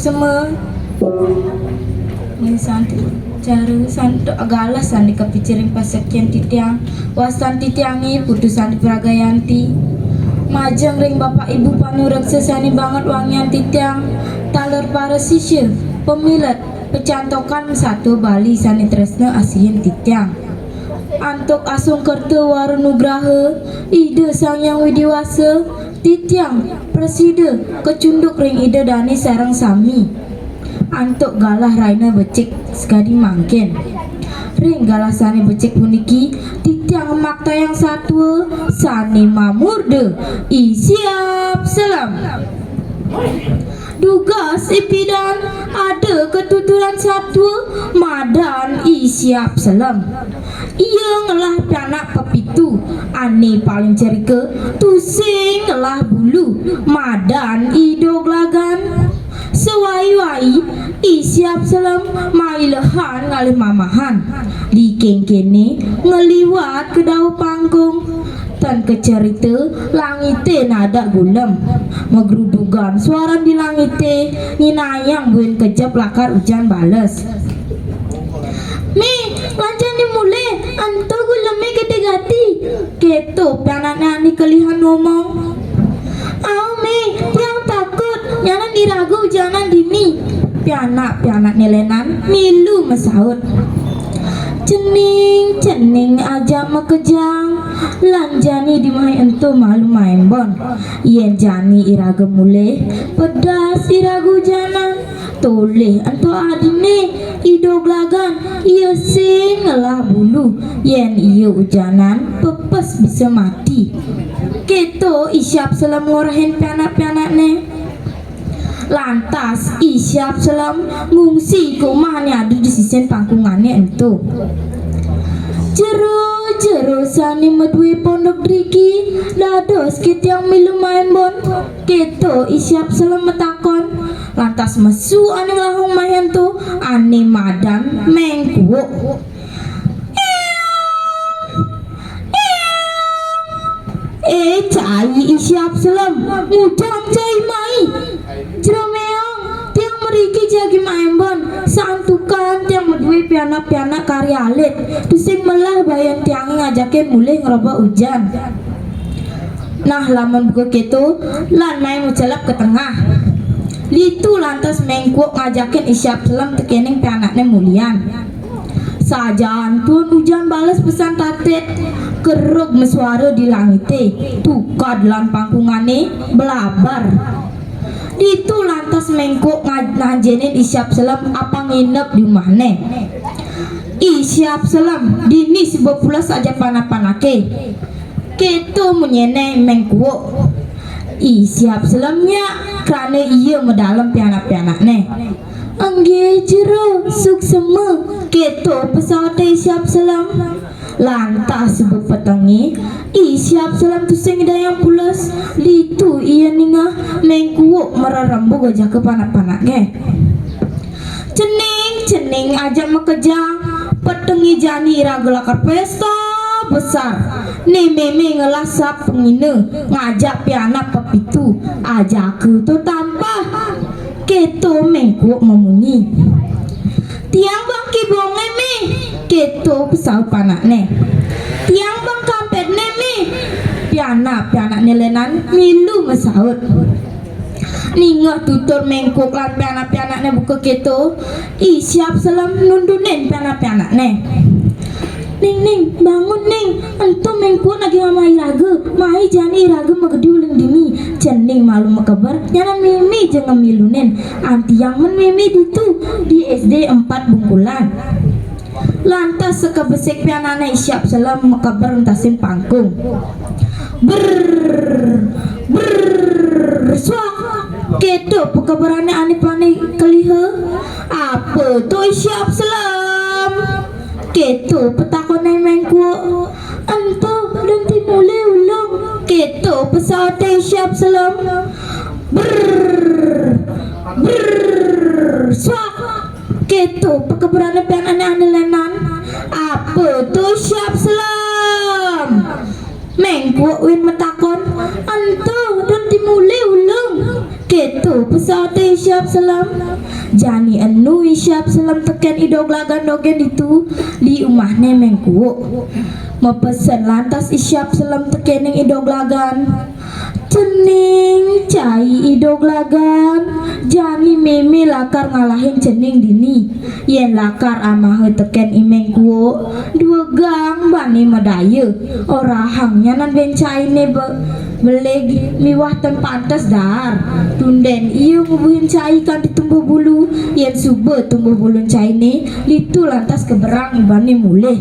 sema santu cara santu agalasan di kapikirin pasakyan titiang wasan titiangi putusan di peragayanti majang ring bapak ibu panurag sesani banget wangian titiang taler para sisya pemilat pecantokan satu Bali sani tresna asihin titiang antuk asung kerta warunugraha ide sang yang widiwasa titiang preside kecunduk ring ide dani sarang sami antuk galah raina becik sekadi mangken ring galah sani becik puniki titiang makta yang satu sani mamurde siap selam dugas ipidan ada ketuturan satu madan siap selam ia ngelah pianak pepitu ane paling cerika tusing ngelah bulu madan idog lagan sewai-wai siap selam mailehan ngalih mamahan di kene ngeliwat ke dau panggung tan kecerita langite nada gulem megrudugan suara di langite nyinayang buin kejap lakar hujan bales mi lancan dimulai anto guleme gede gati keto pianana ni kelihan ngomong au mi tiang takut nyanan diragu jangan dini pianak nilenan milu mesaut cening aja mekejang lanjani di mai ento malu main bon yen jani iraga mule pedas iragu janan toleh ento adine idog lagan iya sing ngelah bulu yen iya ujanan pepes bisa mati keto isyap selam ngorahin pianak-pianakne lantas isyap selam ngungsi ke rumahnya ada di sisi pangkungannya ento jero sani medui pondok driki dados kit yang milu main bon keto isyap selam metakon lantas mesu ane lahong mayan tu ane madan mengkuok cai isyap selam mudang cai mai jeromeong tiang meriki jagi main bon santukan tiang medui pianak karya alit tusing melah bayan tiang ngajakin mulai ngeroba hujan nah laman buka keto lan main mencelap ke tengah litu lantas mengkuok ngajakin isyap selam tekening pianaknya mulian sajaan tuan hujan balas pesan tatet keruk mesuara di langite tuka dalam pangkungane belabar itu lantas mengkok ngajenin isyap selam apa nginep di rumahne isyap selam dini sebab pula saja panah-panake keto menyene mengkok isyap selamnya karena iya medalam pianak-pianakne angge jero suksema keto pesawat isyap selam lantas sebab petangi isyap selam tusing dayang pulas litu iya ningah mengkuok merarambu gajah ke panak-panaknya cening aja mekejang petengi jani iragelakar pesta besar nih meme ngelasap pengine ngajak pianak pepitu aja ke tu tampah keto mengkuok memunyi tiang bangki bonge mi keto pesawat panakne tiang bang kampet mi pianak nilenan milu mesaut ningah tutur mengkok lan pianak-pianakne buka keto isyap selam nundunin pianak-pianakne ning bangun ning ento mengkok lagi ngamai raga mai jani raga magedi uling dini cening malu makabar nyana mimi jangan milunen anti yang men mimi ditu di SD 4 Bungkulan lantas sekebesek pianana isyap selam makabar entasin pangkung ber swak keto pekabarannya aneh-aneh keliha apa tuh isyap selam keto petakone mengkuok ento dan timule ulang keto pesawat isyap selam swak keto pekeberane pianane aneh-anehan apa tuh isyap selam mengkuok win metakon ento dan timule ulang Ketu pesawat isyap selam jani enu isyap selam teken idoglagan dogen itu di umahne mengku mepesen lantas isyap selam teken yang idoglagan cening cai idoglagan jani meme lakar ngalahin cening dini yen lakar amah teken imeng kuo dua gang bani medaya orahangnya nan bencai ne beleg miwah ten pantas dar tunden iyo ngubuhin cai kan ditumbuh bulu yen sube tumbuh bulu cai ne litu lantas keberang ibani mulih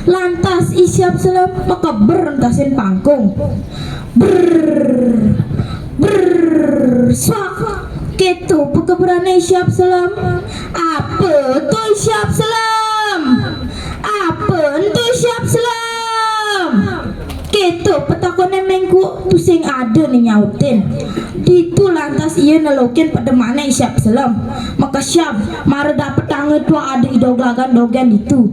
lantas isyap selam maka berentasin pangkung swak ketu pekeberane isyap selam apa tuh isyap selam apa tuh isyap selam ketu petakone mengku pusing ada nih nyautin ditu lantas iya nelokin pada mana isyap selam maka syap mara dapet tangan tua ada idoglagan dogen itu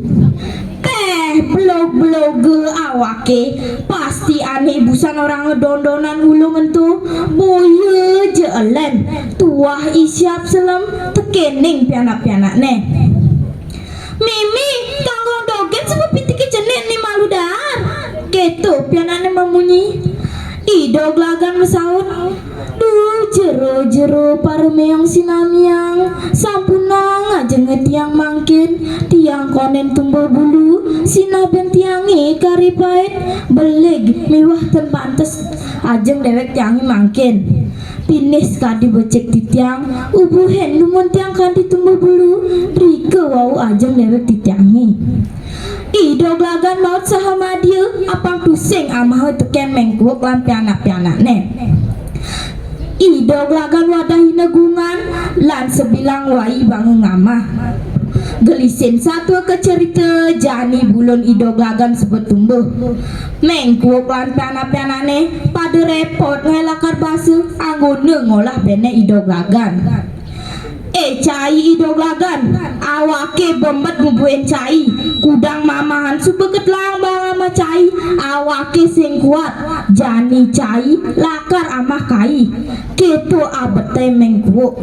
blog awake pasti aneh busan orang ngedondonan ulung entu boye jelen tuah isyap selam tekening pianak-pianak ne mimi kanggong dogen sebab pitiki jenin ni malu dar ketu pianak ne memunyi idoglagan mesaut jero parmeong sinamiang sampunang aja ngetiang mangkin tiang konen tumbuh bulu sinaben tiangi karipait beleg mewah ten pantes ajeng dewek tiangi mangkin pinis kadi becek di tiang ubuhen numun tiang kadi tumbuh bulu rike wau ajeng dewek di tiangi idoglagan maut sahamadia apang tusing amah teken mengkuok lan pianak-pianak ne idoglagan wadahi negungan lan sebilang wai bangun ngamah gelisin satu ke cerita jani bulun idoglagan sebut tumbuh mengkuok lan pianak-pianane pada repot ngelakar basu anggone ngolah bene idoglagan cai idoglagan awake bembet ngubuin cai kudang mamahan subeket lambang ama cai awake sing kuat jani cai lakar amah kai ketu abete mengkuok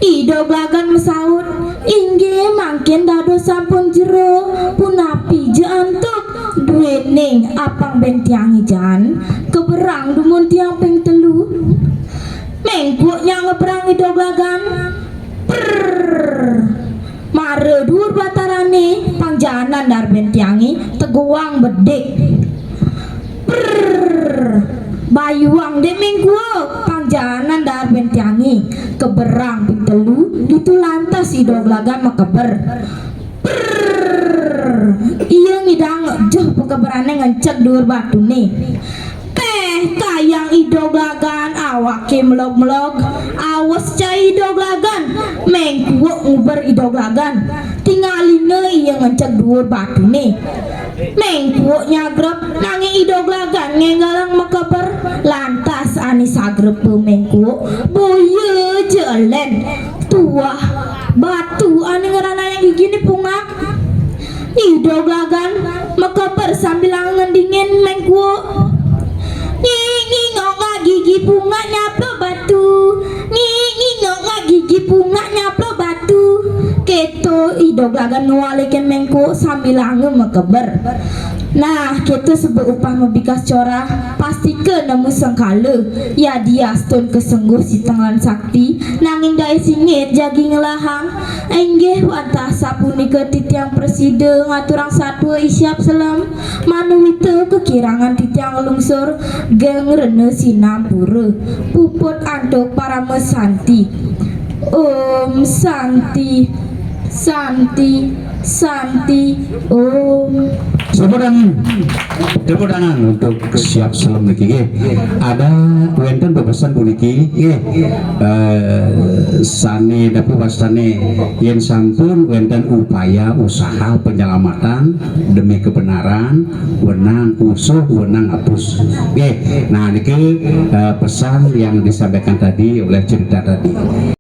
idoglagan mesaut ingge mangkin dado sampun jero punapi jantok duening apang bentiangi jan keberang dumun tiang peng telu mengkuoknya ngeberang idoglagan mare dur batarane pangjanan dar bentiangi teguang bedek bayuang de mengkuok pangjanan dar bentiangi keberang pitelu gitu lantas idoglagan makeber iya ngidang joh pekeberane ngecek dur batu nih kayang idoglagan awake melog-melog awas cai idoglagan mengkuok nguber idoglagan tinggaline iya ngecek dhuwur batu nih mengkuok nyagrep nanging idoglagan ngenggalang mekeber lantas ani sagrep mengkuok boye jelen tuah batu ani ngerana yang gigi pungak idoglagan mekeber sambil ngendingin mengkuok ngingok gigi bunga nyaplo batu ngingok gigi bunga nyaplo batu keto idoglagan ngwalikin mengku sambil angem mekeber nah keto sebut upah mebikas corah pasti ke nemu sengkala ya dia stun kesengguh si tenglan sakti nanging dai singit jagi ngelahang enggeh wantah sapuni ke titiang preside ngaturang satu isyap selam manuwite kekirangan titiang lungsur geng rene sinampura puput antuk para mesanti om santi santi santi om tepuk tangan untuk siap selam niki ada wenten bebasan puniki sane dapu wasane yen sampun wenten upaya usaha penyelamatan demi kebenaran wenang usuh wenang hapus nah niki pesan yang disampaikan tadi oleh cerita tadi.